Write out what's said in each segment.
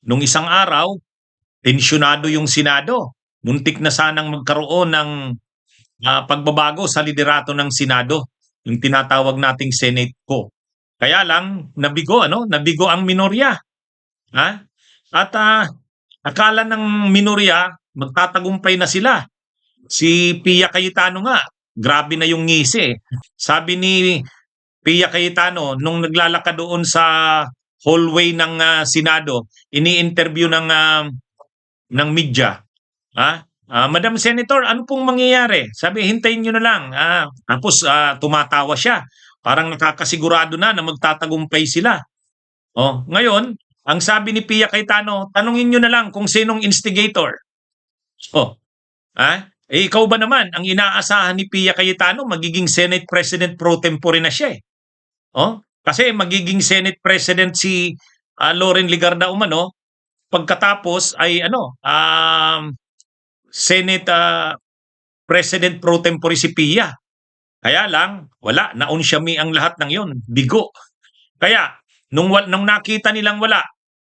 nung isang araw, tensyonado yung Senado. Muntik na sanang magkaroon ng pagbabago sa liderato ng Senado, yung tinatawag nating Senate ko. Kaya lang, nabigo, nabigo ang minorya. Ha? At akala ng minorya, magtatagumpay na sila. Si Pia Cayetano nga, grabe na yung ngisi. Sabi ni Pia Cayetano, nung naglalakad doon sa hallway ng Senado, ini-interview ng media. Madam Senator, ano pong mangyayari? Sabi, hintayin nyo na lang. Tapos tumatawa siya. Parang nakakasigurado na magtatagumpay sila. Ngayon, ang sabi ni Pia Cayetano, tanungin nyo na lang kung sinong instigator. Ikaw ba naman, ang inaasahan ni Pia Cayetano, magiging Senate President pro tempore na siya eh. Kasi magiging Senate President si Loren Legarda umano, pagkatapos ay Senate President pro tempore si Pia. Kaya lang, wala, naunsyami ang lahat ng yon, bigo. Kaya, nung nakita nilang wala,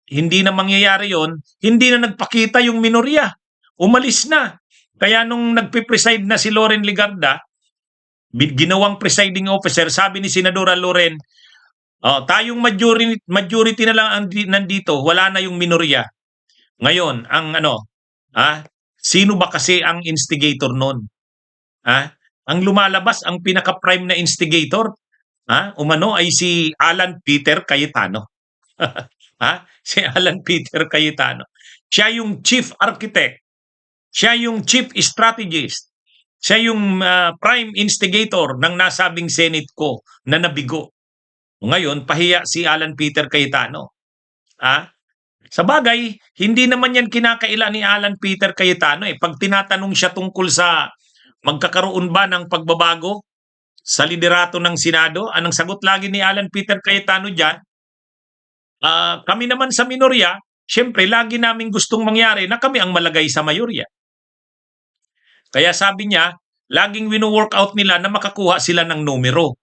hindi na mangyayari yon, hindi na nagpakita yung minorya. Umalis na. Kaya nung nagpipreside na si Loren Legarda, ginawang presiding officer, sabi ni Senadora Loren, tayong majority na lang ang nandito, wala na yung minorya. Ngayon, sino ba kasi ang instigator nun? Ang lumalabas, ang pinaka-prime na instigator, umano ay si Alan Peter Cayetano. Si Alan Peter Cayetano. Siya yung chief architect. Siya yung chief strategist. Siya yung prime instigator ng nasabing Senate ko na nabigo. Ngayon, pahiya si Alan Peter Cayetano. Sa bagay, hindi naman yan kinakaila ni Alan Peter Cayetano eh. Pag tinatanong siya tungkol sa magkakaroon ba ng pagbabago sa liderato ng Senado, anong sagot lagi ni Alan Peter Cayetano dyan? Kami naman sa minorya, syempre lagi namin gustong mangyari na kami ang malagay sa mayorya. Kaya sabi niya, laging wino-work out nila na makakuha sila ng numero.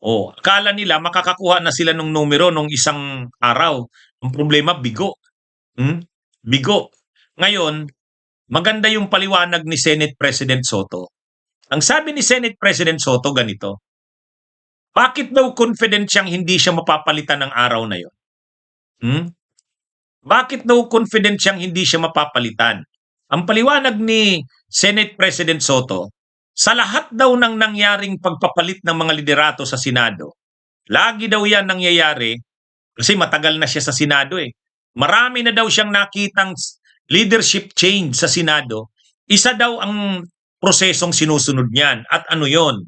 Akala nila makakakuha na sila ng numero nung isang araw. Ang problema, bigo. Bigo. Ngayon, maganda yung paliwanag ni Senate President Soto. Ang sabi ni Senate President Soto ganito, bakit daw confident siyang hindi siya mapapalitan ng araw na yon? Bakit daw confident siyang hindi siya mapapalitan? Ang paliwanag ni Senate President Soto, sa lahat daw ng nangyaring pagpapalit ng mga liderato sa Senado, lagi daw yan nangyayari kasi matagal na siya sa Senado eh. Marami na daw siyang nakitang leadership change sa Senado. Isa daw ang prosesong sinusunod niyan. At ano yon?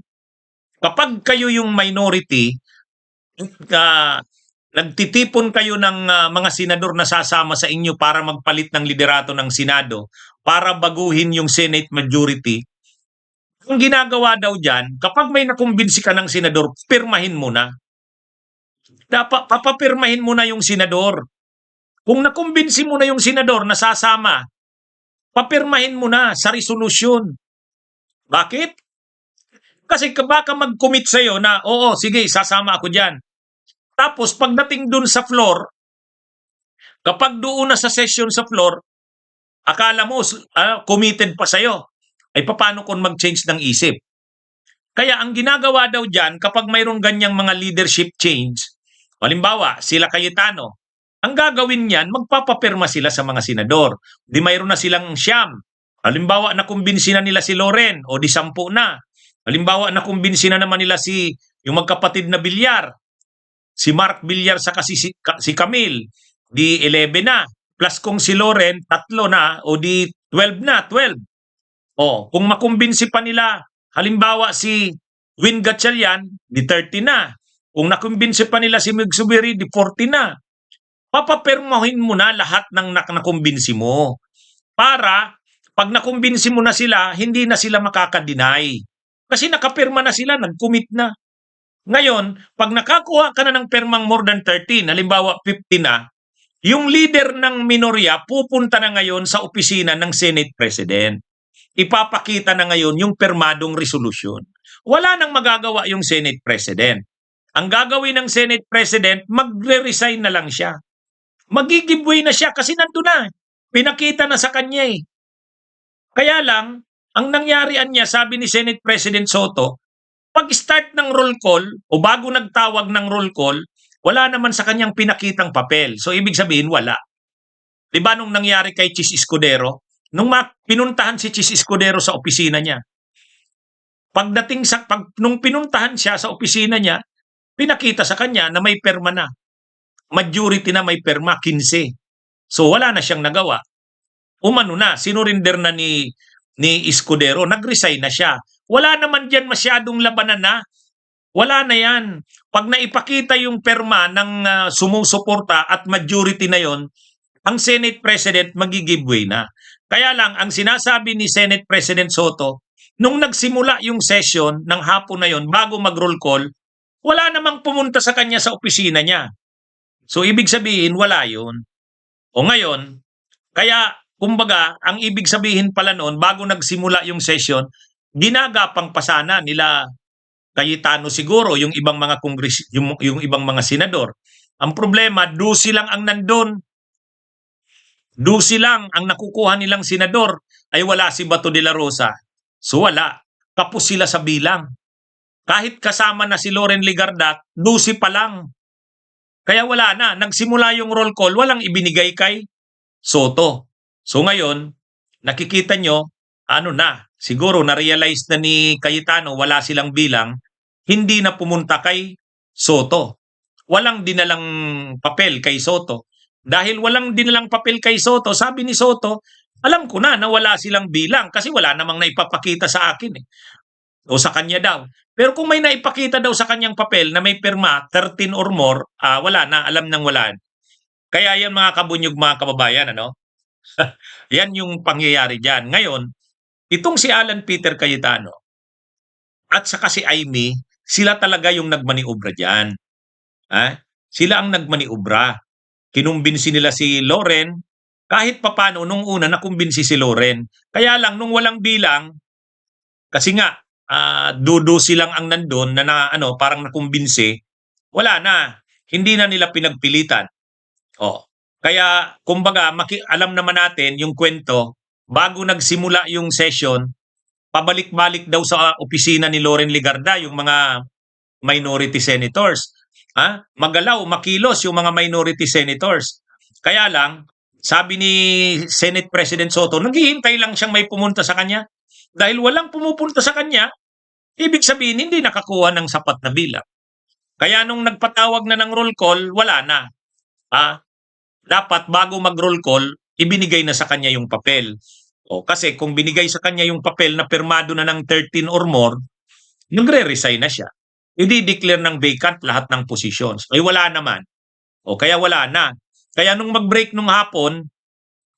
Kapag kayo yung minority, nagtitipon kayo ng mga senador na sasama sa inyo para magpalit ng liderato ng Senado, para baguhin yung Senate majority, ang ginagawa daw dyan, kapag may nakumbinsi ka ng senador, pirmahin mo na. Dapat papapirmahin mo na yung senador. Kung nakumbinsi mo na yung senador na sasama, papirmahin mo na sa resolusyon. Bakit? Kasi baka mag-commit sa'yo na, oo, sige, sasama ako dyan. Tapos pagdating dun sa floor, kapag doon na sa session sa floor, akala mo committed pa sa'yo. Ay paano kung mag-change ng isip? Kaya ang ginagawa daw dyan, kapag mayroong ganyang mga leadership change, halimbawa, sila Cayetano, ang gagawin niyan, magpapapirma sila sa mga senador. Di mayroon na silang siyam. Halimbawa, nakumbinsi na nila si Loren, o di 10 na. Halimbawa, nakumbinsi na naman nila yung magkapatid na Villar, si Mark Villar sa si Camille, di 11 na. Plus kung si Loren, 3 na, o di 12 na, 12. Kung makumbinsi pa nila, halimbawa si Win Gatchalian, di 30 na. Kung nakumbinsi pa nila si Mig Zubiri, di 40 na. Papapirmahin mo na lahat ng nakumbinsi mo. Para, pag nakumbinsi mo na sila, hindi na sila makakadeny. Kasi nakapirma na sila, nag-commit na. Ngayon, pag nakakuha ka na ng permang more than 13, halimbawa 50 na, yung leader ng minorya pupunta na ngayon sa opisina ng Senate President. Ipapakita na ngayon yung permadong resolusyon. Wala nang magagawa yung Senate President. Ang gagawin ng Senate President, magre-resign na lang siya. Magi-giveaway na siya kasi nandun na. Pinakita na sa kanya eh. Kaya lang, ang nangyarian niya, sabi ni Senate President Soto, pag-start ng roll call o bago nagtawag ng roll call, wala naman sa kanyang pinakitang papel. So ibig sabihin, wala. Di ba nung nangyari kay Chis Escudero? Nung pinuntahan si Chis Escudero sa opisina niya, nung pinuntahan siya sa opisina niya, pinakita sa kanya na may perma na. Majority na may perma, 15. So wala na siyang nagawa. Umano na, sinurinder na ni Escudero, nag-resign na siya. Wala naman diyan masyadong labanan na. Wala na yan. Pag naipakita yung perma ng sumusuporta at majority na yon, ang Senate President magi-giveaway na. Kaya lang, ang sinasabi ni Senate President Soto, nung nagsimula yung session ng hapon na yon, bago mag-roll call, wala namang pumunta sa kanya sa opisina niya. So, ibig sabihin, wala yun. O ngayon, kaya, kumbaga, ang ibig sabihin pala noon, bago nagsimula yung session, ginagapang pa sana nila Cayetano siguro, yung ibang mga yung ibang mga senador. Ang problema, 12 lang ang nandun. 12 lang ang nakukuha nilang senador, ay wala si Bato de la Rosa. So wala. Kapos sila sa bilang. Kahit kasama na si Loren Legarda, 12 pa lang. Kaya wala na. Nagsimula yung roll call, walang ibinigay kay Soto. So ngayon, nakikita nyo, ano na, siguro na-realize na ni Cayetano, wala silang bilang, hindi na pumunta kay Soto. Walang dinalang papel kay Soto. Dahil walang dinalang papel kay Soto, sabi ni Soto, alam ko na wala silang bilang kasi wala namang naipapakita sa akin eh. O sa kanya daw. Pero kung may naipakita daw sa kanyang papel na may pirma, 13 or more, wala na, alam nang wala. Kaya yan mga kabunyog, mga kababayan, ano? Yan yung pangyayari dyan. Ngayon, itong si Alan Peter Cayetano at saka si Amy, sila talaga yung nagmaniobra dyan. Sila ang nagmaniobra. Kinumbinsi nila si Loren, kahit papano nung una nakumbinsi si Loren. Kaya lang nung walang bilang, kasi nga, dudu silang ang nandun na parang nakumbinsi, wala na. Hindi na nila pinagpilitan. Kaya, kumbaga, alam naman natin yung kwento, bago nagsimula yung session, pabalik-balik daw sa opisina ni Loren Legarda yung mga minority senators. Magalaw, makilos yung mga minority senators. Kaya lang, sabi ni Senate President Soto, naghihintay lang siyang may pumunta sa kanya. Dahil walang pumupunta sa kanya, ibig sabihin hindi nakakuha ng sapat na bilang. Kaya nung nagpatawag na ng roll call, wala na. Dapat bago mag-roll call, ibinigay na sa kanya yung papel. Kasi kung binigay sa kanya yung papel na pirmado na ng 13 or more, nagre-resign na siya. I-declare ng vacant lahat ng positions. Ay wala naman. Kaya wala na. Kaya nung mag-break nung hapon,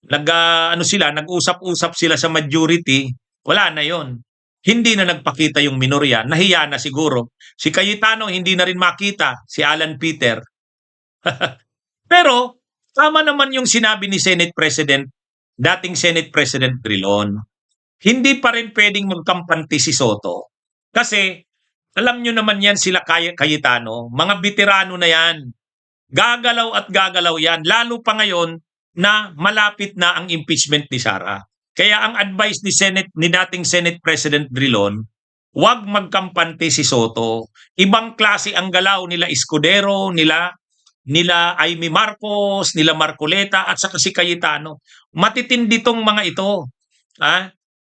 nag-usap-usap sila sa majority, wala na yon. Hindi na nagpakita yung minorya. Nahiya na siguro. Si Cayetano hindi na rin makita. Si Alan Peter. Pero, tama naman yung sinabi ni Senate President, dating Senate President Drilon. Hindi pa rin pwedeng magkampante si Soto. Kasi, alam nyo naman yan sila Cayetano, mga veterano na yan. Gagalaw at gagalaw yan, lalo pa ngayon na malapit na ang impeachment ni Sara. Kaya ang advice ni dating Senate President Drilon, huwag magkampante si Soto. Ibang klase ang galaw nila Escudero, nila Amy Marcos, nila Marcoleta at saka si Cayetano. Matitindi tong mga ito.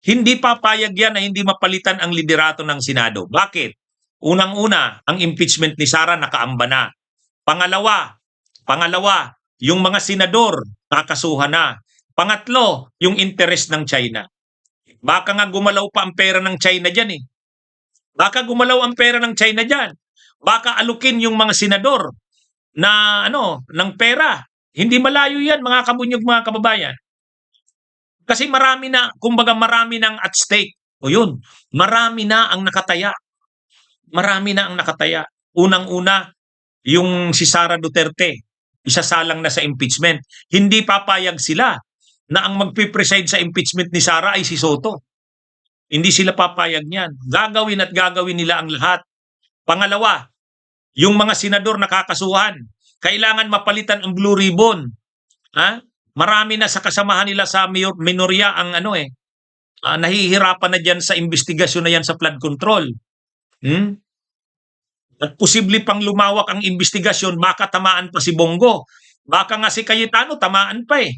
Hindi papayag yan na hindi mapalitan ang liderato ng Senado. Bakit? Unang-una, ang impeachment ni Sara nakaamba na. Pangalawa, yung mga senador kakasuhan na. Pangatlo, yung interest ng China. Baka nga gumalaw pa ang pera ng China dyan eh. Baka gumalaw ang pera ng China dyan. Baka alukin yung mga senador na ng pera. Hindi malayo yan mga kabunyog, mga kababayan. Kasi marami na at stake. Marami na ang nakataya. Unang-una, yung si Sara Duterte, isasalang na sa impeachment. Hindi papayag sila na ang magpipreside sa impeachment ni Sara ay si Soto. Hindi sila papayag niyan. Gagawin nila ang lahat. Pangalawa, yung mga senador na kakasuhan, kailangan mapalitan ang blue ribbon. Ha? Marami na sa kasamahan nila sa minorya ang nahihirapan na diyan sa investigasyon na yan sa flood control. Hmm? At posible pang lumawak ang investigasyon, baka tamaan pa si Bongo. Baka nga si Cayetano tamaan pa eh.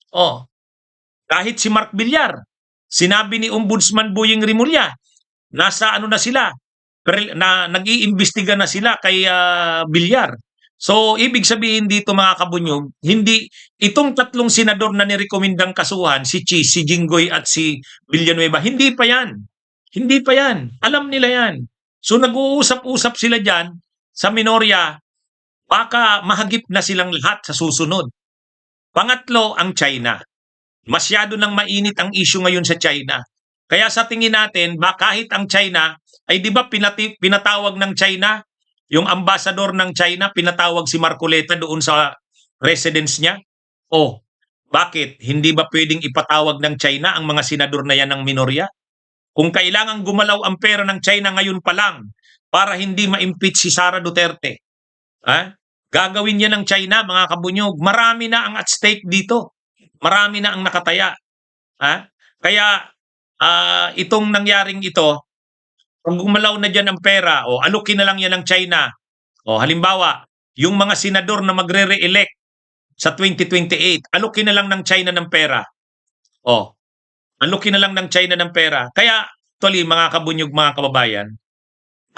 Oh, kahit si Mark Villar, sinabi ni Ombudsman Boyeng Rimulya, nasa ano na sila, nag-iimbestiga na sila kay Villar. So, ibig sabihin dito mga kabunyog, hindi, itong tatlong senador na nirekomendang kasuhan, si Cheese, si Jinggoy at si Villanueva, hindi pa yan. Hindi pa yan. Alam nila yan. So, nag-uusap-usap sila dyan sa minorya, baka mahagip na silang lahat sa susunod. Pangatlo, ang China. Masyado nang mainit ang issue ngayon sa China. Kaya sa tingin natin, kahit ang China, ay di ba pinatawag ng China, yung ambassador ng China, pinatawag si Marcoleta doon sa residence niya? Oh, bakit? Hindi ba pwedeng ipatawag ng China ang mga senador na yan ng minorya? Kung kailangan gumalaw ang pera ng China ngayon pa lang para hindi ma-impeach si Sara Duterte, gagawin niya ng China, mga kabunyog. Marami na ang at stake dito. Marami na ang nakataya. Kaya itong nangyaring ito, kung gumalaw na dyan ang pera, alukin na lang yan ng China. Halimbawa, yung mga senador na magre-re-elect sa 2028, alukin na lang ng China ng pera. Alukin na lang ng China ng pera. Kaya, actually, mga kabunyog, mga kababayan,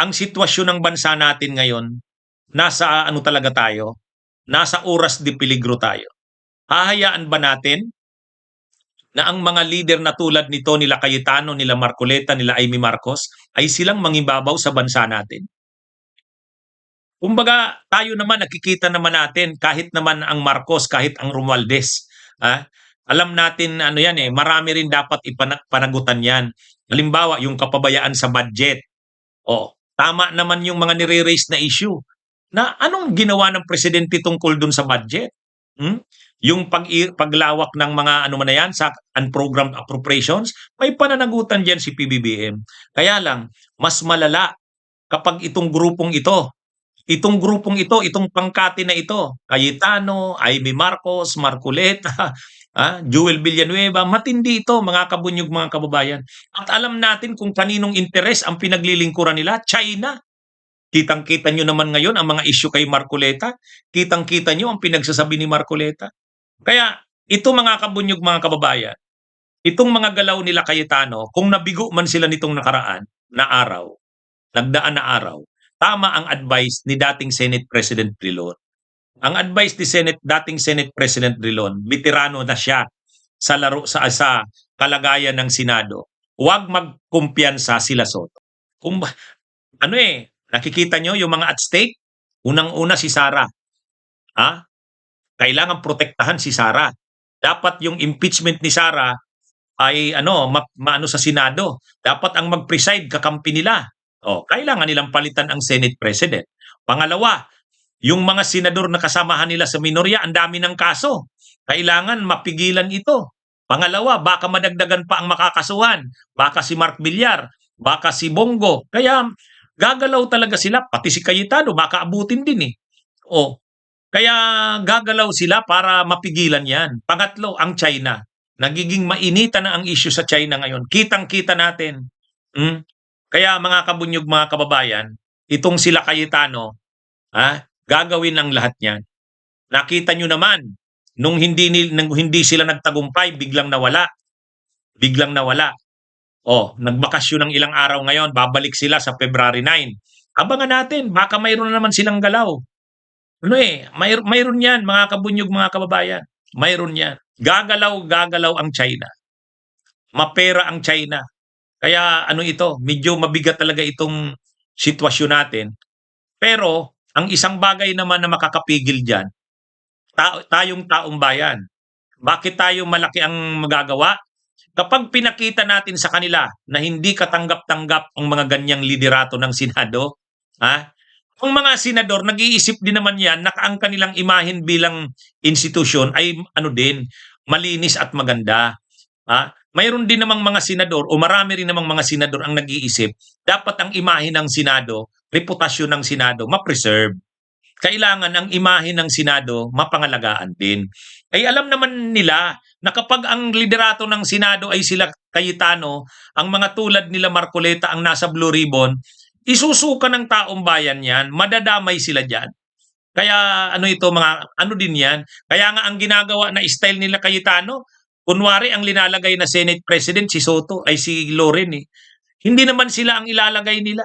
ang sitwasyon ng bansa natin ngayon, nasa ano talaga tayo? Nasa oras de peligro tayo. Hahayaan ba natin na ang mga leader na tulad nito, nila Cayetano, nila Marcoleta, nila Amy Marcos, ay silang mangibabaw sa bansa natin? Kumbaga, tayo naman, nakikita naman natin, kahit naman ang Marcos, kahit ang Romualdez, alam natin, marami rin dapat ipanagutan yan. Halimbawa, yung kapabayaan sa budget. Tama naman yung mga nire-raise na issue. Na anong ginawa ng presidente tungkol dun sa budget? Yung paglawak ng mga ano man na yan sa unprogrammed appropriations, may pananagutan dyan si PBBM. Kaya lang, mas malala kapag itong grupong ito, itong pangkati na ito, Cayetano, Amy Marcos, Marcoleta, Joel Villanueva, matindi ito mga kabunyog, mga kababayan. At alam natin kung kaninong interes ang pinaglilingkuran nila, China. Kitang-kita nyo naman ngayon ang mga issue kay Marcoleta. Kitang-kita nyo ang pinagsasabi ni Marcoleta. Kaya ito mga kabunyog, mga kababayan, itong mga galaw nila Cayetano, kung nabigo man sila nitong nagdaan na araw, tama ang advice ni dating Senate President Drilon. Ang advice ni dating Senate President Drilon, veterano na siya sa laro sa kalagayan ng Senado. Huwag magkumpiyansa sila Soto. Nakikita nyo yung mga at stake? Unang-una si Sara. Kailangan protektahan si Sara. Dapat yung impeachment ni Sara ay maano sa Senado. Dapat ang mag-preside kakampi nila. Kailangan nilang palitan ang Senate President. Pangalawa, yung mga senador na kasamahan nila sa minorya, ang dami ng kaso. Kailangan mapigilan ito. Pangalawa, baka madagdagan pa ang makakasuhan. Baka si Mark Villar, baka si Bongo. Kaya gagalaw talaga sila, pati si Cayetano, baka abutin din eh. Kaya gagalaw sila para mapigilan yan. Pangatlo, ang China. Nagiging mainitan na ang issue sa China ngayon. Kitang-kita natin. Kaya mga kabunyog, mga kababayan, itong sila Cayetano, gagawin ang lahat niyan. Nakita nyo naman, nung hindi sila nagtagumpay, biglang nawala. Nagbakasyon ng ilang araw ngayon, babalik sila sa February 9. Abangan natin, baka mayroon na naman silang galaw. Mayroon yan, mga kabunyog, mga kababayan. Mayroon yan. Gagalaw ang China. Mapera ang China. Kaya medyo mabigat talaga itong sitwasyon natin. Pero, ang isang bagay naman na makakapigil dyan, tayong taong bayan. Bakit tayo malaki ang magagawa? Kapag pinakita natin sa kanila na hindi katanggap-tanggap ang mga ganyang liderato ng Senado, ang mga senador, nag-iisip din naman yan na ang kanilang imahen bilang institusyon ay malinis at maganda. Mayroon din namang mga senador o marami rin namang mga senador ang nag-iisip, dapat ang imahe ng Senado, reputasyon ng Senado, ma-preserve. kailangan ang imahe ng Senado mapangalagaan din. Ay alam naman nila na kapag ang liderato ng Senado ay sila Cayetano, ang mga tulad nila Marcoleta ang nasa Blue Ribbon, isusuka ng taong bayan yan, madadamay sila dyan. Kaya ano ito, mga ano din yan. Kaya nga ang ginagawa na style nila Cayetano, kunwari ang linalagay na Senate President si Soto ay si Loren eh. Hindi naman sila ang ilalagay nila.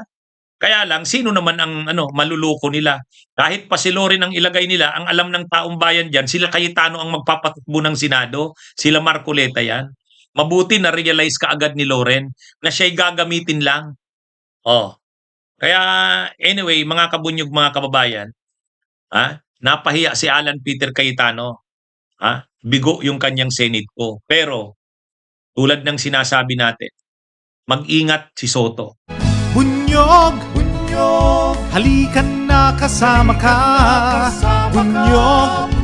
Kaya lang, sino naman ang maluluko nila? Kahit pa si Loren ang ilagay nila, ang alam ng taong bayan dyan, sila Cayetano ang magpapatakbo ng Senado, sila Marcoleta yan. Mabuti na-realize kaagad ni Loren na siya'y gagamitin lang. Oh. Kaya anyway, mga kabunyog, mga kababayan, napahiya si Alan Peter Cayetano. Bigo yung kanyang Senate ko. Pero tulad ng sinasabi natin, mag-ingat si Soto. Bunyog, bunyog, halikan na kasama ka. Bunyog,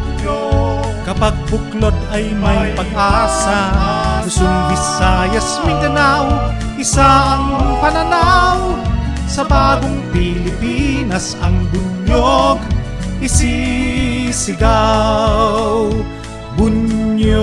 kapag buklod ay may pag-asa. Luzon, Visayas, Mindanao, isa ang pananaw. Sa bagong Pilipinas ang bunyog isisigaw. Bunyog,